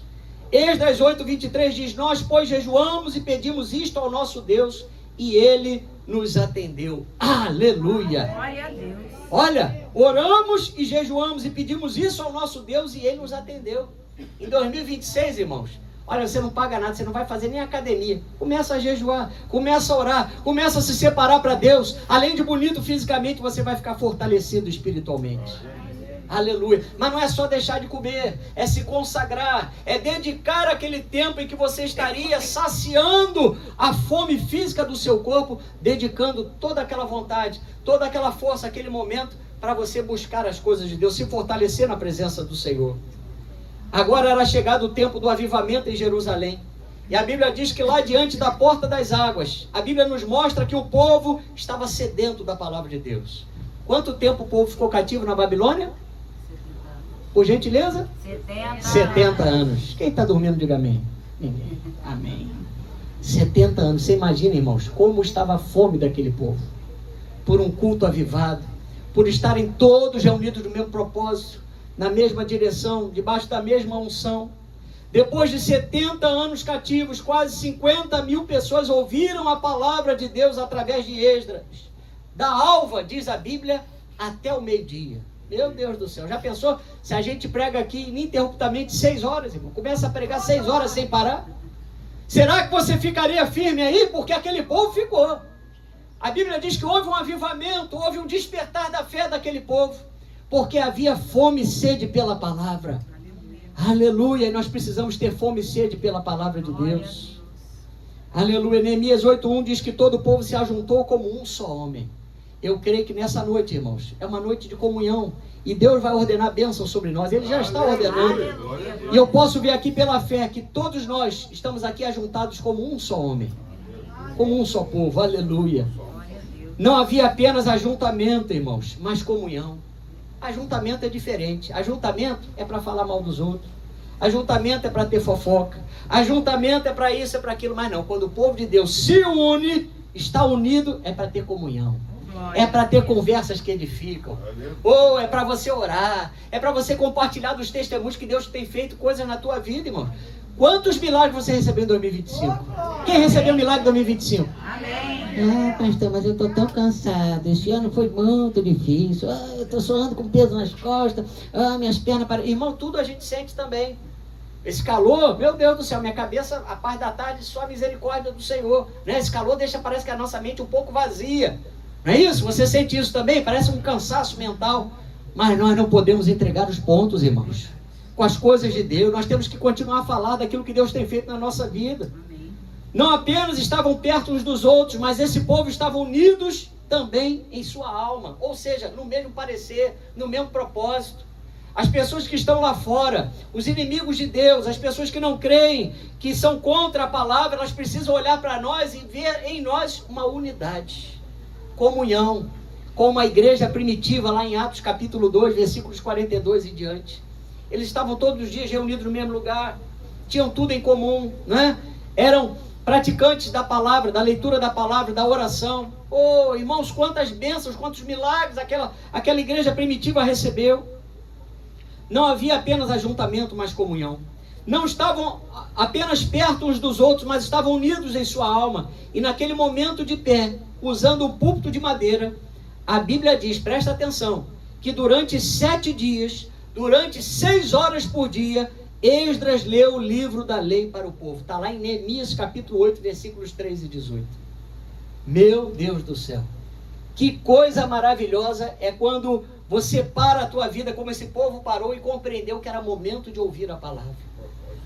Esdras 8, 23 diz: nós, pois, jejuamos e pedimos isto ao nosso Deus, e Ele nos atendeu. Aleluia! Glória a Deus. Olha, oramos e jejuamos e pedimos isso ao nosso Deus, e Ele nos atendeu. Em 2026, irmãos, olha, você não paga nada, você não vai fazer nem academia. Começa a jejuar, começa a orar, começa a se separar para Deus. Além de bonito fisicamente, você vai ficar fortalecido espiritualmente. Aleluia. Mas não é só deixar de comer, é se consagrar, é dedicar aquele tempo em que você estaria saciando a fome física do seu corpo, dedicando toda aquela vontade, toda aquela força, aquele momento, para você buscar as coisas de Deus, se fortalecer na presença do Senhor. Agora era chegado o tempo do avivamento em Jerusalém. E a Bíblia diz que lá diante da porta das águas, a Bíblia nos mostra que o povo estava sedento da palavra de Deus. Quanto tempo o povo ficou cativo na Babilônia? Por gentileza? 70 anos. Quem está dormindo, diga amém. Ninguém. Amém. 70 anos. Você imagina, irmãos, como estava a fome daquele povo. Por um culto avivado. Por estarem todos reunidos no mesmo propósito. na mesma direção, debaixo da mesma unção. Depois de 70 anos cativos, quase 50 mil pessoas ouviram a palavra de Deus através de Esdras. Da alva, diz a Bíblia, até o meio-dia. Meu Deus do céu, já pensou se a gente prega aqui ininterruptamente 6 horas, irmão? Começa a pregar 6 horas sem parar? Será que você ficaria firme aí? Porque aquele povo ficou. A Bíblia diz que houve um avivamento, houve um despertar da fé daquele povo, porque havia fome e sede pela palavra. Aleluia, e nós precisamos ter fome e sede pela palavra de Deus. Aleluia, Neemias 8:1 diz que todo o povo se ajuntou como um só homem. Eu creio que nessa noite, irmãos, é uma noite de comunhão, e Deus vai ordenar bênção sobre nós. Ele já está ordenando, e eu posso ver aqui pela fé que todos nós estamos aqui ajuntados como um só homem, como um só povo. Aleluia. Não havia apenas ajuntamento, irmãos, mas comunhão. Ajuntamento é diferente. Ajuntamento é para falar mal dos outros. Ajuntamento é para ter fofoca. Ajuntamento é para isso, é para aquilo. Mas não, quando o povo de Deus se une, está unido, é para ter comunhão. É para ter conversas que edificam. Ou é para você orar. É para você compartilhar dos testemunhos que Deus tem feito coisas na tua vida, irmão. Quantos milagres você recebeu em 2025? Quem recebeu milagre em 2025? Amém. Pastor, mas eu estou tão cansado. Esse ano foi muito difícil. Eu estou suando com peso nas costas. Minhas pernas para... Irmão, tudo a gente sente também. Esse calor, meu Deus do céu, minha cabeça, a parte da tarde, só a misericórdia do Senhor. Né? Esse calor deixa, parece que a nossa mente um pouco vazia. Não é isso? Você sente isso também? Parece um cansaço mental. Mas nós não podemos entregar os pontos, irmãos, com as coisas de Deus. Nós temos que continuar a falar daquilo que Deus tem feito na nossa vida. Não apenas estavam perto uns dos outros, mas esse povo estava unidos também em sua alma. Ou seja, no mesmo parecer, no mesmo propósito. As pessoas que estão lá fora, os inimigos de Deus, as pessoas que não creem, que são contra a palavra, elas precisam olhar para nós e ver em nós uma unidade, comunhão, como a igreja primitiva lá em Atos capítulo 2, versículos 42 e diante. Eles estavam todos os dias reunidos no mesmo lugar, tinham tudo em comum, né? Eram praticantes da palavra, da leitura da palavra, da oração. Oh, irmãos, quantas bênçãos, quantos milagres aquela igreja primitiva recebeu. Não havia apenas ajuntamento, mas comunhão. Não estavam apenas perto uns dos outros, mas estavam unidos em sua alma. E naquele momento de pé, usando um púlpito de madeira, a Bíblia diz, presta atenção, que durante 7 dias, durante 6 horas por dia, Esdras leu o livro da lei para o povo. Está lá em Neemias capítulo 8, versículos 3 e 18. Meu Deus do céu. Que coisa maravilhosa é quando você para a tua vida como esse povo parou e compreendeu que era momento de ouvir a palavra.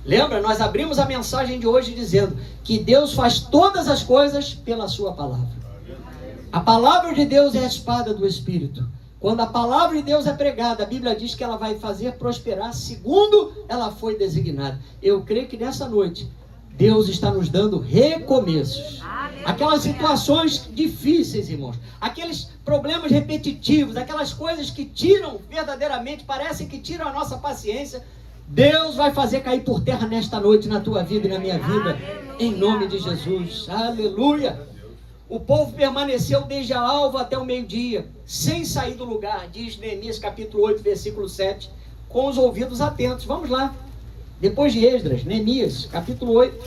Lembra? Nós abrimos a mensagem de hoje dizendo que Deus faz todas as coisas pela sua palavra. A palavra de Deus é a espada do Espírito. Quando a palavra de Deus é pregada, a Bíblia diz que ela vai fazer prosperar segundo ela foi designada. Eu creio que nessa noite, Deus está nos dando recomeços. Aquelas situações difíceis, irmãos, aqueles problemas repetitivos, aquelas coisas que tiram verdadeiramente, parecem que tiram a nossa paciência, Deus vai fazer cair por terra nesta noite na tua vida e na minha vida, em nome de Jesus. Aleluia! O povo permaneceu desde a alva até o meio-dia, sem sair do lugar, diz Neemias capítulo 8, versículo 7, com os ouvidos atentos. Vamos lá, depois de Esdras, Neemias capítulo 8.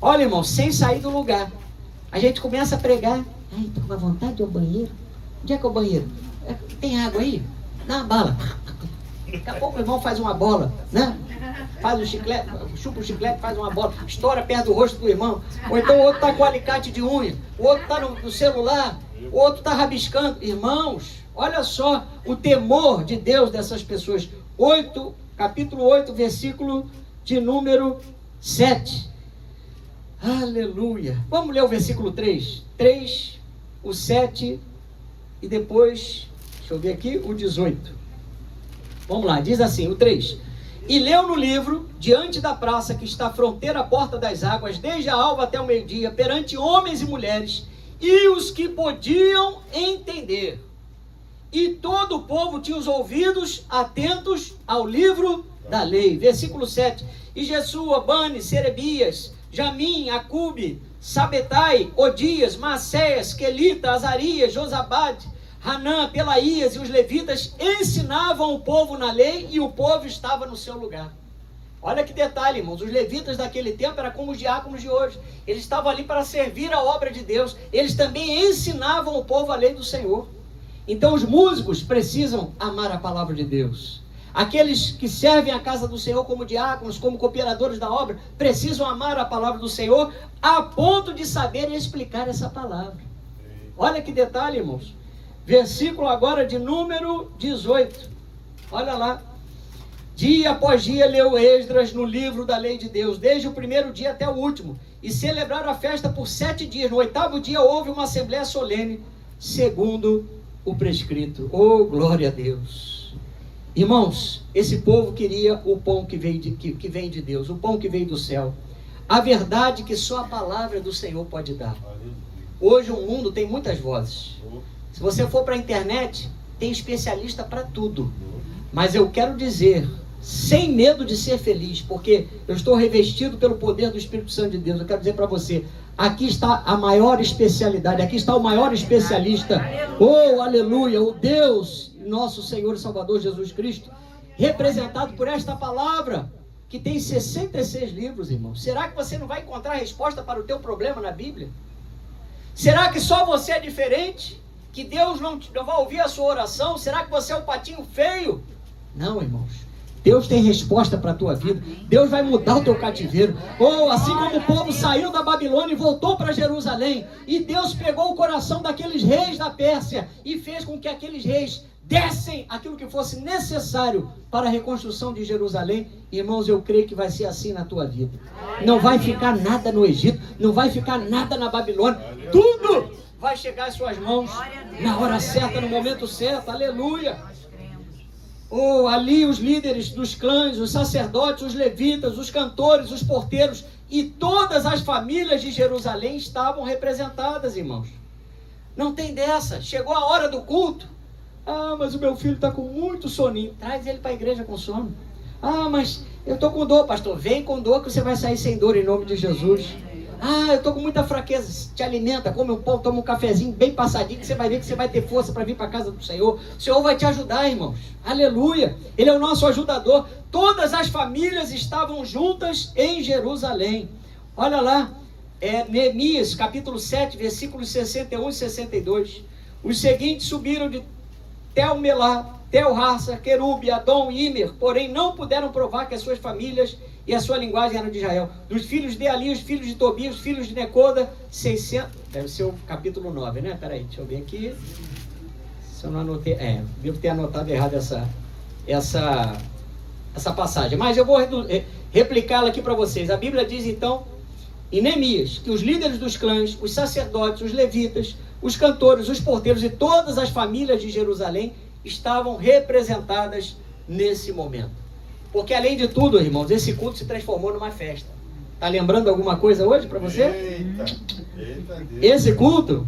Olha, irmão, sem sair do lugar. A gente começa a pregar. Ai, estou com vontade de ir ao banheiro. Onde é que é o banheiro? Tem água aí? Dá uma bala. Daqui a pouco o irmão faz uma bola, né? Faz um chiclete, chupa o chiclete, faz uma bola, estoura perto do rosto do irmão. Ou então o outro está com alicate de unha, o outro está no celular, o outro está rabiscando. Irmãos, olha só o temor de Deus dessas pessoas. Capítulo 8, versículo de número 7. Aleluia. Vamos ler o versículo 3. 3, o 7 e depois, deixa eu ver aqui, o 18. Vamos lá, diz assim, o 3. E leu no livro, diante da praça que está à fronteira à porta das águas, desde a alva até o meio-dia, perante homens e mulheres, e os que podiam entender. E todo o povo tinha os ouvidos atentos ao livro da lei. Versículo 7. E Jesua, Bani, Serebias, Jamim, Acube, Sabetai, Odias, Maceias, Quelita, Azarias, Josabade, Hanã, Pelaías e os levitas ensinavam o povo na lei e o povo estava no seu lugar. Olha que detalhe, irmãos, os levitas daquele tempo eram como os diáconos de hoje. Eles estavam ali para servir a obra de Deus. Eles também ensinavam o povo a lei do Senhor. Então os músicos precisam amar a palavra de Deus. Aqueles que servem a casa do Senhor como diáconos, como cooperadores da obra, precisam amar a palavra do Senhor a ponto de saber explicar essa palavra. Olha que detalhe, irmãos. Versículo agora de número 18. Olha lá. Dia após dia leu Esdras no livro da lei de Deus, desde o primeiro dia até o último, e celebraram a festa por 7 dias. No 8º dia houve uma assembleia solene, segundo o prescrito. Oh, glória a Deus! Irmãos, esse povo queria o pão que vem de Deus, o pão que veio do céu. A verdade que só a palavra do Senhor pode dar. Hoje o mundo tem muitas vozes. Se você for para a internet, tem especialista para tudo. Mas eu quero dizer, sem medo de ser feliz, porque eu estou revestido pelo poder do Espírito Santo de Deus, eu quero dizer para você, aqui está a maior especialidade, aqui está o maior especialista. Oh, aleluia, o Deus, nosso Senhor e Salvador Jesus Cristo, representado por esta palavra, que tem 66 livros, irmãos. Será que você não vai encontrar resposta para o teu problema na Bíblia? Será que só você é diferente? Que Deus não vai ouvir a sua oração? Será que você é um patinho feio? Não, irmãos. Deus tem resposta para a tua vida. Deus vai mudar o teu cativeiro. Oh, assim como o povo saiu da Babilônia e voltou para Jerusalém, e Deus pegou o coração daqueles reis da Pérsia e fez com que aqueles reis dessem aquilo que fosse necessário para a reconstrução de Jerusalém. Irmãos, eu creio que vai ser assim na tua vida. Não vai ficar nada no Egito, não vai ficar nada na Babilônia. Tudo vai chegar às suas mãos na hora certa, no momento certo. Aleluia! Oh, ali os líderes dos clãs, os sacerdotes, os levitas, os cantores, os porteiros e todas as famílias de Jerusalém estavam representadas, irmãos. Não tem dessa. Chegou a hora do culto. Ah, mas o meu filho está com muito soninho. Traz ele para a igreja com sono. Ah, mas eu estou com dor, pastor. Vem com dor que você vai sair sem dor em nome de Jesus. Ah, eu estou com muita fraqueza. Te alimenta, come um pão, toma um cafezinho bem passadinho, que você vai ver que você vai ter força para vir para a casa do Senhor. O Senhor vai te ajudar, irmãos. Aleluia. Ele é o nosso ajudador. Todas as famílias estavam juntas em Jerusalém. Olha lá, Neemias, capítulo 7, versículos 61 e 62. Os seguintes subiram de Tel-Melá, Tel-Harsa, Querube, Adom e Imer, porém não puderam provar que as suas famílias e a sua linguagem eram de Israel. Dos filhos de Ali, os filhos de Tobias, os filhos de Necoda, 600... Deve ser o capítulo 9, né? Peraí, deixa eu ver aqui. Se eu não anotei... devo ter anotado errado essa passagem. Mas eu vou replicá-la aqui para vocês. A Bíblia diz, então, em Neemias, que os líderes dos clãs, os sacerdotes, os levitas, os cantores, os porteiros e todas as famílias de Jerusalém estavam representadas nesse momento. Porque além de tudo, irmãos, esse culto se transformou numa festa. Está lembrando alguma coisa hoje para você? Eita Deus. Esse culto,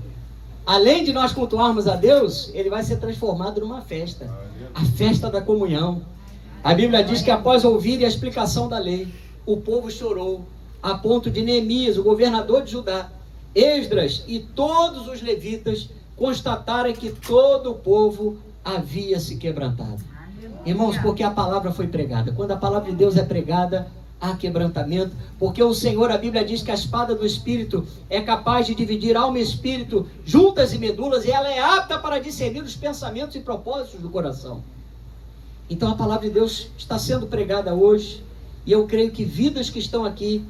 além de nós cultuarmos a Deus, ele vai ser transformado numa festa. A festa da comunhão. A Bíblia diz que após ouvir a explicação da lei, o povo chorou, a ponto de Neemias, o governador de Judá, Esdras e todos os levitas constatarem que todo o povo havia se quebrantado. Irmãos, porque a palavra foi pregada. Quando a palavra de Deus é pregada, há quebrantamento. Porque o Senhor, a Bíblia diz que a espada do Espírito é capaz de dividir alma e espírito, juntas e medulas, e ela é apta para discernir os pensamentos e propósitos do coração. Então a palavra de Deus está sendo pregada hoje, e eu creio que vidas que estão aqui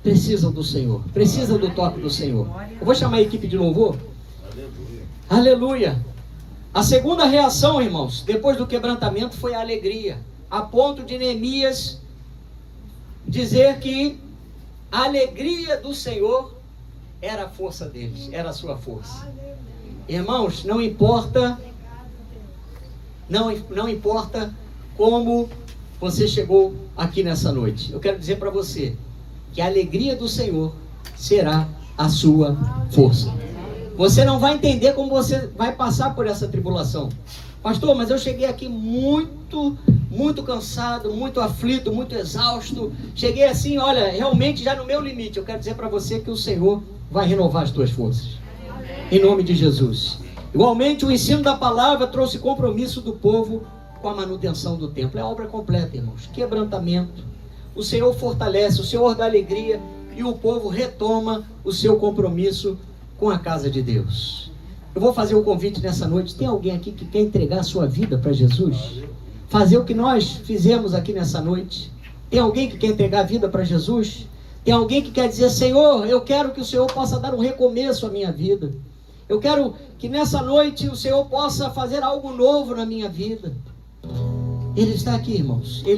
precisam do Senhor, precisam do toque do Senhor. Eu vou chamar a equipe de louvor. Aleluia. Aleluia. A segunda reação, irmãos, depois do quebrantamento, foi a alegria, a ponto de Neemias dizer que a alegria do Senhor era a força deles, era a sua força. Irmãos, não importa como você chegou aqui nessa noite. Eu quero dizer para você que a alegria do Senhor será a sua força. Você não vai entender como você vai passar por essa tribulação. Pastor, mas eu cheguei aqui muito cansado, muito aflito, muito exausto. Cheguei assim, olha, realmente já no meu limite. Eu quero dizer para você que o Senhor vai renovar as tuas forças. Em nome de Jesus. Igualmente, o ensino da palavra trouxe compromisso do povo com a manutenção do templo. É a obra completa, irmãos. Quebrantamento. O Senhor fortalece, o Senhor dá alegria e o povo retoma o seu compromisso com a casa de Deus. Eu vou fazer um convite nessa noite. Tem alguém aqui que quer entregar a sua vida para Jesus? Fazer o que nós fizemos aqui nessa noite? Tem alguém que quer entregar a vida para Jesus? Tem alguém que quer dizer: Senhor, eu quero que o Senhor possa dar um recomeço à minha vida. Eu quero que nessa noite o Senhor possa fazer algo novo na minha vida. Ele está aqui, irmãos.